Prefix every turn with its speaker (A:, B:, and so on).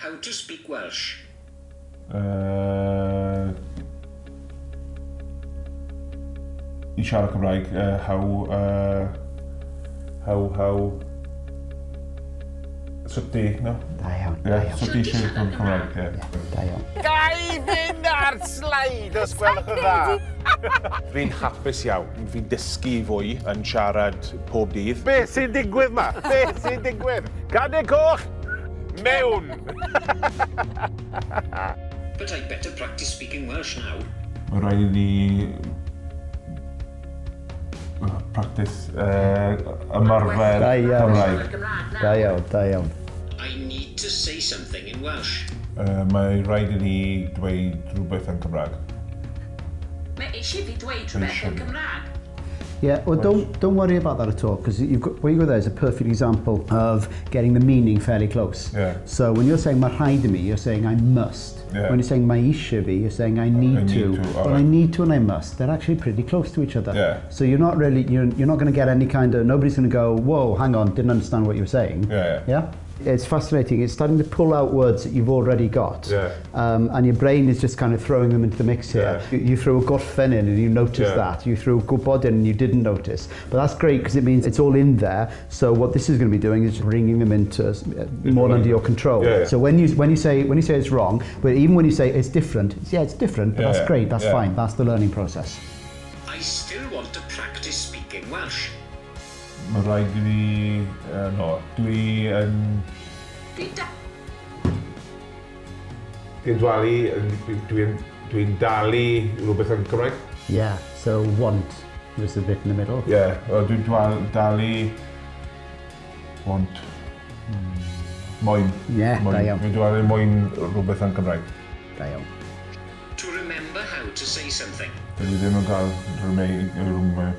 A: How to speak Welsh.
B: I siarad Cymraeg, Swti, no?
C: Da iawn, da iawn.
B: Swti siarad Cymraeg, ie.
C: Da iawn.
D: Gai fynd ar sleid os gwelwch yn dda. Fi'n hapus iawn. Fi'n dysgu fwy yn siarad pob dydd. Be sy'n digwydd ma? Be sy'n digwydd? Cadw coch, mewn.
A: But I'd better practice speaking Welsh now.
B: Mae rhaid i ni practice ymarfer
C: Da iawn.
B: Cymraeg.
C: Da iawn, da iawn.
A: I need to say something in Welsh.
B: Mae rhaid i ni dweud rhywbeth yn Cymraeg.
E: Mae eisiau fi dweud rhywbeth yn Cymraeg.
C: Yeah, well, don't worry about that at all, because what you got there is a perfect example of getting the meaning fairly close.
B: Yeah.
C: So when you're saying mae rhaid i mi, you're saying I must.
B: Yeah.
C: When you're saying mae eisiau fi, you're saying I need to. Well, I need to and I must. They're actually pretty close to each other.
B: Yeah.
C: So you're not really, you're not going to get any kind of, nobody's going to go, whoa, hang on, didn't understand what you were saying.
B: Yeah.
C: Yeah? It's fascinating. It's starting to pull out words that you've already got.
B: Yeah.
C: And your brain is just kind of throwing them into the mix here.
B: Yeah.
C: You threw a gorffen in and you noticed that. You threw gwybod in and you didn't notice. But that's great because it means it's all in there. So what this is going to be doing is bringing them into more under your control.
B: Yeah.
C: So when you say it's wrong, but even when you say it's different, it's different, but that's great. That's fine. That's the learning process.
A: I still want to practice speaking Welsh.
B: Mae rhaid i ni, dwi'n dalu rhywbeth yn Cymraeg.
C: Yeah, so want was the bit in the middle.
B: Yeah, dwi'n dalu want Mae'n.
C: Yeah, da iawn.
B: Dwi'n dalu Mae'n rhywbeth yn Cymraeg.
C: Da iawn.
A: To remember how to say something.
B: Dwi ddim yn cael rhywbeth.